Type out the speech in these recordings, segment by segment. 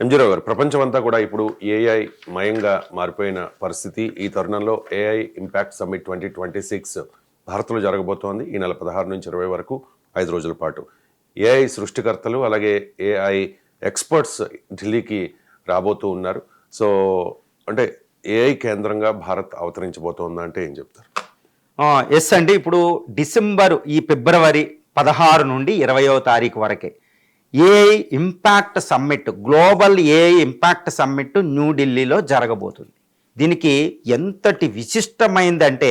ఎంజీరావు గారు, ప్రపంచమంతా కూడా ఇప్పుడు ఏఐ మయంగా మారిపోయిన పరిస్థితి. ఈ తరుణంలో ఏఐ ఇంపాక్ట్ సమ్మిట్ 2026 భారత్లో జరగబోతోంది. ఈ నెల 16 నుంచి 20 వరకు 5 రోజుల పాటు ఏఐ సృష్టికర్తలు అలాగే ఏఐ ఎక్స్పర్ట్స్ ఢిల్లీకి రాబోతూ ఉన్నారు. సో అంటే ఏఐ కేంద్రంగా భారత్ అవతరించబోతోందా అంటే ఏం చెప్తారు? ఎస్ అండి. ఇప్పుడు ఈ ఫిబ్రవరి 16 నుండి 20వ తారీఖు వరకే AI impact summit, global AI impact summit న్యూఢిల్లీలో జరగబోతుంది. దీనికి ఎంతటి విశిష్టమైందంటే,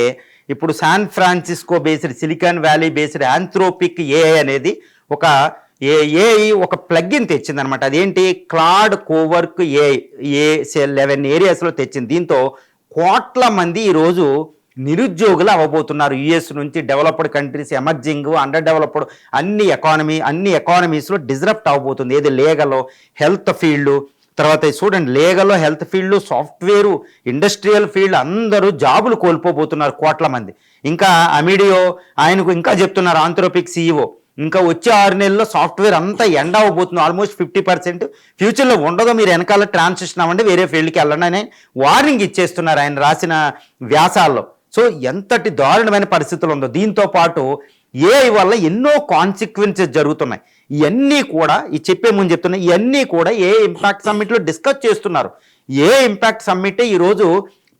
ఇప్పుడు San Francisco based, silicon valley based Anthropic AI అనేది ఒక ఏఐ ఒక ప్లగ్ఇన్ తెచ్చిందనమాట. అదేంటి, క్లాడ్ కోవర్క్ ఏఐ 11 ఏరియాస్లో తెచ్చింది. దీంతో కోట్ల మంది ఈరోజు నిరుద్యోగులు అవ్వబోతున్నారు. యుఎస్ నుంచి developed countries, emerging, under developed అన్ని ఎకానమీస్లో డిస్రప్ట్ అవ్వబోతుంది. ఏది లీగల్, హెల్త్ ఫీల్డ్, తర్వాత చూడండి legal, health field, software, industrial field అందరూ జాబులు కోల్పోబోతున్నారు కోట్ల మంది. ఇంకా అమిడియో ఆయనకు ఇంకా చెప్తున్నారు, ఆంథ్రోపిక్ CEO, ఇంకా వచ్చే 6 నెలల్లో సాఫ్ట్వేర్ అంతా ఎండ్ అవ్వబోతుంది. ఆల్మోస్ట్ 50% ఫ్యూచర్లో ఉండదు, మీరు వెనకాల ట్రాన్సిషన్ అవ్వండి, వేరే ఫీల్డ్కి వెళ్ళండి అని వార్నింగ్ ఇచ్చేస్తున్నారు ఆయన రాసిన వ్యాసాల్లో. సో ఎంతటి దారుణమైన పరిస్థితులు ఉందో. దీంతో పాటు ఏఐ వల్ల ఎన్నో కాన్సిక్వెన్సెస్ జరుగుతున్నాయి. ఇవన్నీ కూడా చెప్పే ముందు చెప్తున్నా, ఇవన్నీ కూడా ఏఐ ఇంపాక్ట్ సమ్మిట్లో డిస్కస్ చేస్తున్నారు. ఏఐ ఇంపాక్ట్ సమ్మిట్ ఈరోజు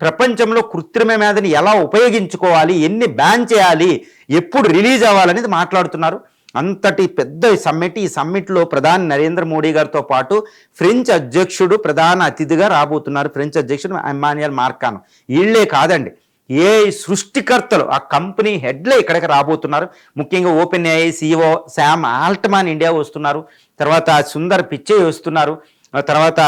ప్రపంచంలో కృత్రిమ మేధని ఎలా ఉపయోగించుకోవాలి, ఎన్ని బ్యాన్ చేయాలి, ఎప్పుడు రిలీజ్ అవ్వాలనేది మాట్లాడుతున్నారు. అంతటి పెద్ద సమ్మిట్. ఈ సమ్మిట్లో ప్రధాని నరేంద్ర మోడీ గారితో పాటు ఫ్రెంచ్ అధ్యక్షుడు ప్రధాన అతిథిగా రాబోతున్నారు. ఫ్రెంచ్ అధ్యక్షుడు ఎమాన్యుయల్ మాక్రాన్. వీళ్లే కాదండి, ఏఐ సృష్టికర్తలు, ఆ కంపెనీ హెడ్లే ఇక్కడికి రాబోతున్నారు. ముఖ్యంగా open AI CEO Sam Altman India వస్తున్నారు. తర్వాత సుందర్ పిచ్చే వస్తున్నారు. తర్వాత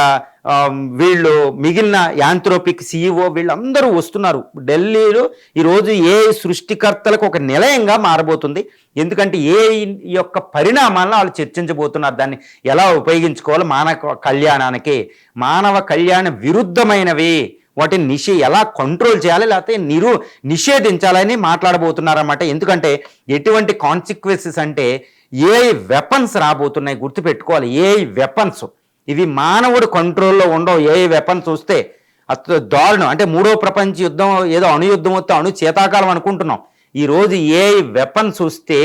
వీళ్ళు మిగిలిన యాంథ్రోపిక్ CEO వీళ్ళందరూ వస్తున్నారు. ఢిల్లీలో ఈరోజు ఏఐ సృష్టికర్తలకు ఒక నిలయంగా మారబోతుంది. ఎందుకంటే ఏఐ యొక్క పరిణామాలను వాళ్ళు చర్చించబోతున్నారు. దాన్ని ఎలా ఉపయోగించుకోవాలి, మానవ కళ్యాణ విరుద్ధమైనవి వాటిని ఎలా కంట్రోల్ చేయాలి, లేకపోతే నిషేధించాలని మాట్లాడబోతున్నారన్నమాట. ఎందుకంటే ఎటువంటి కాన్సిక్వెన్సెస్ అంటే ఏఐ వెపన్స్ రాబోతున్నాయి. గుర్తుపెట్టుకోవాలి, ఏఐ వెపన్స్ ఇవి మానవుడు కంట్రోల్లో ఉండవు. ఏఐ వెపన్స్ వస్తే దారుణం. అంటే 3వ ప్రపంచ యుద్ధం, ఏదో అణుయుద్ధం వస్తే అణు చేతాకాలం అనుకుంటున్నాం. ఈరోజు ఏఐ వెపన్స్ వస్తే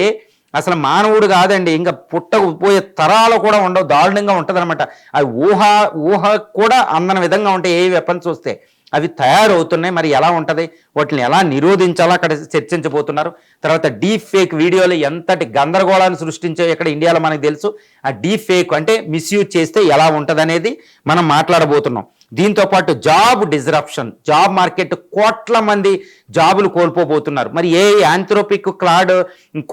అసలు మానవుడు కాదండి, ఇంకా పుట్టకపోయే తరాలు కూడా ఉండవు. దారుణంగా ఉంటుంది అనమాట. అవి ఊహ కూడా అందని విధంగా ఉంటాయి ఏఐ వెపన్స్ వస్తే. అవి తయారవుతున్నాయి. మరి ఎలా ఉంటుంది, వాటిని ఎలా నిరోధించాలో అక్కడ చర్చించబోతున్నారు. తర్వాత డీప్ ఫేక్ వీడియోలు ఎంతటి గందరగోళాన్ని సృష్టించాయో ఇక్కడ ఇండియాలో మనకు తెలుసు. ఆ డీప్ ఫేక్ అంటే మిస్యూజ్ చేస్తే ఎలా ఉంటుంది అనేది మనం మాట్లాడబోతున్నాం. దీంతో పాటు జాబ్ డిస్రప్షన్, జాబ్ మార్కెట్, కోట్ల మంది జాబులు కోల్పోబోతున్నారు. మరి ఏ యాంథ్రోపిక్, క్లాడ్,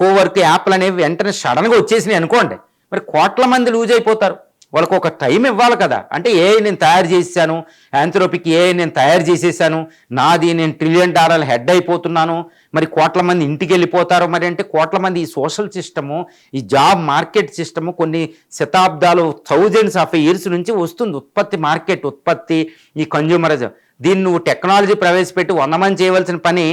కోవర్క్ యాప్లు అనేవి వెంటనే సడన్గా వచ్చేసినాయి అనుకోండి, మరి కోట్ల మంది లూజ్ అయిపోతారు. వాళ్ళకు ఒక టైం ఇవ్వాలి కదా. అంటే ఏఐ నేను తయారు చేసేసాను, యాంథ్రోపిక్ ఏఐ నేను తయారు చేసేసాను, నేను $1 ట్రిలియన్ హెడ్ అయిపోతున్నాను, మరి కోట్ల మంది ఇంటికి వెళ్ళిపోతారు. మరి అంటే కోట్ల మంది ఈ సోషల్ సిస్టము, ఈ జాబ్ మార్కెట్ సిస్టము కొన్ని శతాబ్దాలు, థౌజండ్స్ ఆఫ్ ఇయర్స్ నుంచి వస్తుంది. ఉత్పత్తి, ఈ కన్జ్యూమరిజం. దీన్ని నువ్వు టెక్నాలజీ ప్రవేశపెట్టి 100 మంది చేయవలసిన పని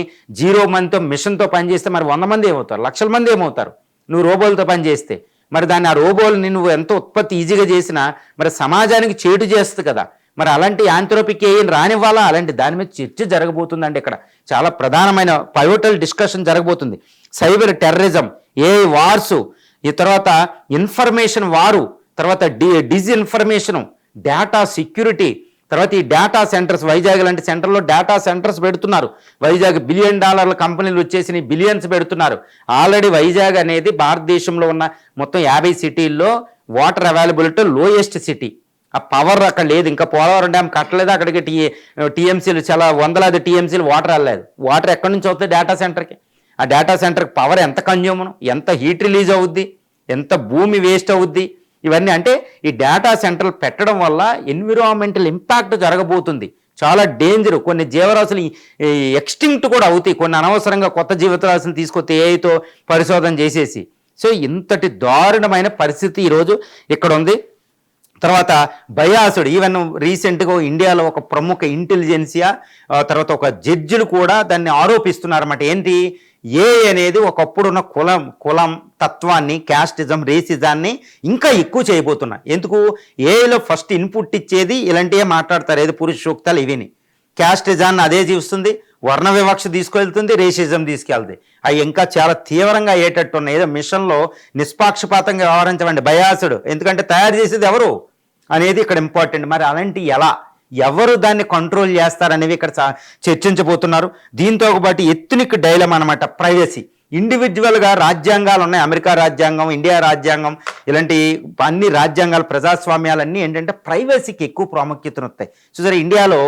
0 మందితో మిషన్తో పనిచేస్తే మరి 100 మంది ఏమవుతారు, లక్షల మంది ఏమవుతారు నువ్వు రోబోలతో పనిచేస్తే. మరి దాన్ని, ఆ రోబోల్ని నువ్వు ఎంత ఉత్పత్తి ఈజీగా చేసినా మరి సమాజానికి చేటు చేస్తుంది కదా. మరి అలాంటి యాంథ్రోపిక్ ఏఐని రానివ్వాలా? అలాంటి దాని మీద చర్చ జరగబోతుందండి. ఇక్కడ చాలా ప్రధానమైన పైవటల్ డిస్కషన్ జరగబోతుంది. సైబర్ టెర్రరిజం, ఏఐ వార్సు, ఈ తర్వాత ఇన్ఫర్మేషన్ వారు, తర్వాత డిజిన్ఫర్మేషను, డేటా సెక్యూరిటీ, తర్వాత ఈ డేటా సెంటర్స్, వైజాగ్ లాంటి సెంటర్లో డేటా సెంటర్స్ పెడుతున్నారు. వైజాగ్ $1 బిలియన్ కంపెనీలు వచ్చేసి బిలియన్స్ పెడుతున్నారు. ఆల్రెడీ వైజాగ్ అనేది భారతదేశంలో ఉన్న మొత్తం 50 సిటీల్లో వాటర్ అవైలబిలిటీ లోయెస్ట్ సిటీ. ఆ పవర్ అక్కడ లేదు. ఇంకా పోలవరం డ్యామ్ కట్టలేదు. అక్కడికి టీఎంసీలు, చాలా వందలాది టీఎంసీలు వాటర్ వెళ్ళలేదు. వాటర్ ఎక్కడి నుంచి అవుతుంది? డేటా సెంటర్కి. ఆ డేటా సెంటర్కి పవర్ ఎంత కన్జ్యూమను, ఎంత హీట్ రిలీజ్ అవుద్ది, ఎంత భూమి వేస్ట్ అవుద్ది. ఇవన్నీ అంటే ఈ డేటా సెంటర్లు పెట్టడం వల్ల ఎన్విరాన్మెంటల్ ఇంపాక్ట్ జరగబోతుంది. చాలా డేంజర్. కొన్ని జీవరాశులు ఎక్స్టింక్ట్ కూడా అవుతాయి. కొన్ని అనవసరంగా కొత్త జీవరాశులు తీసుకొస్తే ఏఐతో పరిశోధన చేసేసి. సో ఇంతటి దారుణమైన పరిస్థితి ఈరోజు ఇక్కడ ఉంది. తర్వాత బయాసుడు, ఈవెన్ రీసెంట్గా ఇండియాలో ఒక ప్రముఖ ఇంటెలిజెన్సియా, తర్వాత ఒక జడ్జిలు కూడా దాన్ని ఆరోపిస్తున్నారన్నమాట. ఏంటి, అనేది ఒకప్పుడున్న కులం తత్వాన్ని, క్యాస్టిజం, రేసిజాన్ని ఇంకా ఎక్కువ చేయబోతున్నా. ఎందుకు? ఏఐలో ఫస్ట్ ఇన్పుట్ ఇచ్చేది ఇలాంటివే మాట్లాడతారు, ఏది పురుష సూక్తాలు ఇవిని. క్యాస్టిజాన్ని అదే చూస్తుంది, వర్ణ వివక్ష తీసుకెళ్తుంది, రేసిజం తీసుకెళ్తుంది. అవి ఇంకా చాలా తీవ్రంగా అయ్యేటట్టు ఉన్నాయి. ఏదో మిషన్లో నిష్పాక్షపాతంగా వ్యవహరించమండి, బయాసుడు. ఎందుకంటే తయారు చేసేది ఎవరు అనేది ఇక్కడ ఇంపార్టెంట్. మరి అలాంటి ఎవరు దాన్ని కంట్రోల్ చేస్తారనేవి ఇక్కడ చర్చించబోతున్నారు. దీంతో పాటు ఎత్నిక్ డైలమ్ అనమాట, ప్రైవసీ. ఇండివిజువల్గా రాజ్యాంగాలు ఉన్నాయి, అమెరికా రాజ్యాంగం, ఇండియా రాజ్యాంగం, ఇలాంటి అన్ని రాజ్యాంగాలు, ప్రజాస్వామ్యాలన్నీ ఏంటంటే ప్రైవసీకి ఎక్కువ ప్రాముఖ్యతను వస్తాయి. చూసారా, ఇండియాలో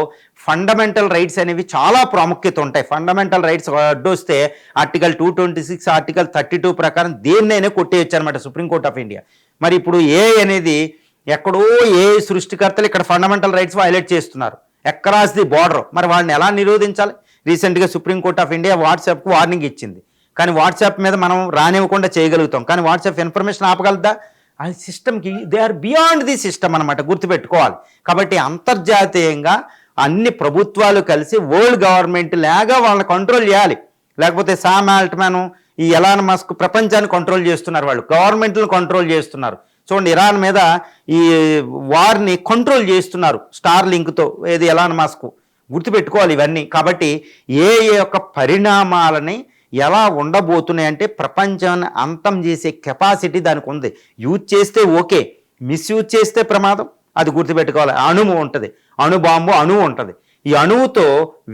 ఫండమెంటల్ రైట్స్ అనేవి చాలా ప్రాముఖ్యత ఉంటాయి. ఫండమెంటల్ రైట్స్ అడ్డొస్తే ఆర్టికల్ 226, ఆర్టికల్ 32 ప్రకారం దేన్నైనా కొట్టేయచ్చు అనమాట సుప్రీంకోర్ట్ ఆఫ్ ఇండియా. మరి ఇప్పుడు అనేది ఎక్కడో సృష్టికర్తలు ఇక్కడ ఫండమెంటల్ రైట్స్ వైలేట్ చేస్తున్నారు అక్రాస్ ది బార్డర్. మరి వాళ్ళని ఎలా నిరోధించాలి? రీసెంట్గా సుప్రీంకోర్ట్ ఆఫ్ ఇండియా వాట్సాప్కు వార్నింగ్ ఇచ్చింది. కానీ వాట్సాప్ మీద మనం రానివ్వకుండా చేయగలుగుతాం, కానీ వాట్సాప్ ఇన్ఫర్మేషన్ ఆపగలదా? ఆ సిస్టమ్కి they are beyond the system అనమాట, గుర్తుపెట్టుకోవాలి. కాబట్టి అంతర్జాతీయంగా అన్ని ప్రభుత్వాలు కలిసి వరల్డ్ గవర్నమెంట్ లాగా వాళ్ళని కంట్రోల్ చేయాలి. లేకపోతే సామ్ ఆల్ట్మాన్, ఈ ఎలాన్ మస్క్ ప్రపంచాన్ని కంట్రోల్ చేస్తున్నారు, వాళ్ళు గవర్నమెంట్లను కంట్రోల్ చేస్తున్నారు. చూడండి, ఇరాన్ మీద ఈ వార్ని కంట్రోల్ చేస్తున్నారు స్టార్ లింక్తో, ఏది ఎలాన్ మస్క్. గుర్తుపెట్టుకోవాలి ఇవన్నీ. కాబట్టి యొక్క పరిణామాలని ఎలా ఉండబోతున్నాయి అంటే ప్రపంచాన్ని అంతం చేసే కెపాసిటీ దానికి ఉంది. యూజ్ చేస్తే ఓకే, మిస్యూజ్ చేస్తే ప్రమాదం, అది గుర్తుపెట్టుకోవాలి. అణువు ఉంటుంది, అణుబాంబు అణువు ఉంటుంది. ఈ అణువుతో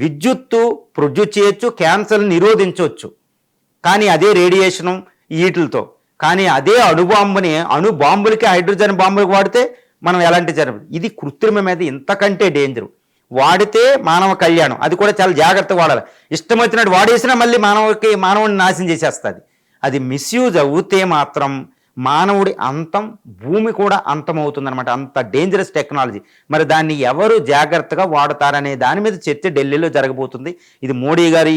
విద్యుత్తు ప్రొడ్యూస్ చేయొచ్చు, క్యాన్సర్ నిరోధించవచ్చు, కానీ అదే రేడియేషను వీటితో. కానీ అదే అణుబాంబులకి, హైడ్రోజన్ బాంబులకి వాడితే మనం ఎలాంటి జరగదు. ఇది కృత్రిమ మీద ఇంతకంటే డేంజరు. వాడితే మానవ కళ్యాణం, అది కూడా చాలా జాగ్రత్తగా వాడాలి. ఇష్టం వచ్చినట్టు వాడేసినా మళ్ళీ మానవుడిని నాశనం చేసేస్తుంది. అది మిస్యూజ్ అవుతే మాత్రం మానవుడి అంతం, భూమి కూడా అంతం అవుతుందన్నమాట. అంత డేంజరస్ టెక్నాలజీ. మరి దాన్ని ఎవరు జాగ్రత్తగా వాడతారనే దాని మీద చర్చ ఢిల్లీలో జరగబోతుంది. ఇది మోడీ గారు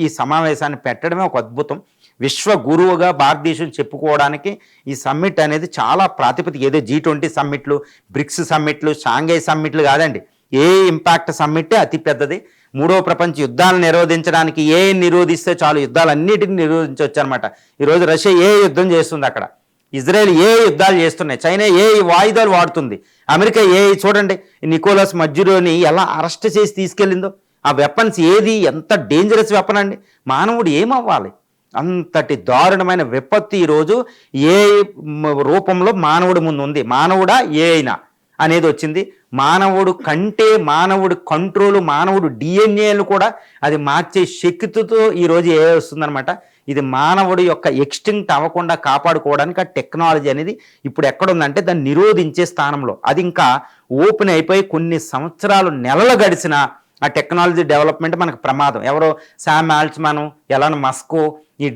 ఈ సమావేశాన్ని పెట్టడమే ఒక అద్భుతం. విశ్వ గురువుగా భారతదేశం చెప్పుకోవడానికి ఈ సమ్మిట్ అనేది చాలా ప్రాతిపదిక. ఏదో G20 సమ్మిట్లు, బ్రిక్స్ సమ్మిట్లు, షాంఘై సమ్మిట్లు కాదండి. ఇంపాక్ట్ సమ్మిట్టే అతిపెద్దది. మూడో ప్రపంచ యుద్ధాలను నిరోధించడానికి నిరోధిస్తే చాలు, యుద్ధాలన్నిటిని నిరోధించవచ్చు అనమాట. ఈరోజు రష్యా యుద్ధం చేస్తుంది అక్కడ, ఇజ్రాయెల్ యుద్ధాలు చేస్తున్నాయి, చైనా వాయుధాలు వాడుతుంది, అమెరికా చూడండి నికోలస్ మడ్యూరోని ఎలా అరెస్ట్ చేసి తీసుకెళ్ళిందో. ఆ వెపన్స్ ఎంత డేంజరస్ వెపన్ అండి. మానవుడు ఏమవ్వాలి? అంతటి దారుణమైన విపత్తు ఈరోజు రూపంలో మానవుడి ముందు ఉంది. మానవుడా అయినా అనేది వచ్చింది. మానవుడు కంటే మానవుడి కంట్రోలు, మానవుడు డిఎన్ఏలు కూడా అది మార్చే శక్తితో ఈరోజు వస్తుందన్నమాట. ఇది మానవుడి యొక్క ఎక్స్టింక్ట్ అవ్వకుండా కాపాడుకోవడానికి ఆ టెక్నాలజీ అనేది ఇప్పుడు ఎక్కడుందంటే దాన్ని నిరోధించే స్థానంలో. అది ఇంకా ఓపెన్ అయిపోయి కొన్ని సంవత్సరాలు, నెలలు గడిచిన ఆ టెక్నాలజీ డెవలప్మెంట్ మనకు ప్రమాదం. ఎవరో సామ్ ఆల్ట్మాన్, ఎలాన్ మస్క్, ఈ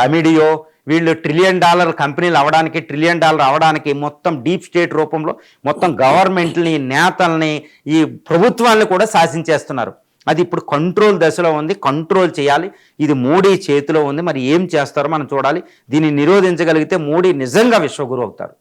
అమిడియో, వీళ్ళు $1 ట్రిలియన్ కంపెనీలు అవ్వడానికి, $1 ట్రిలియన్ అవ్వడానికి మొత్తం డీప్ స్టేట్ రూపంలో మొత్తం గవర్నమెంట్ని, నేతల్ని, ఈ ప్రభుత్వాన్ని కూడా శాసించేస్తున్నారు. అది ఇప్పుడు కంట్రోల్ దశలో ఉంది, కంట్రోల్ చేయాలి. ఇది మోడీ చేతిలో ఉంది. మరి ఏం చేస్తారో మనం చూడాలి. దీన్ని నిరోధించగలిగితే మోడీ నిజంగా విశ్వగురు అవుతారు.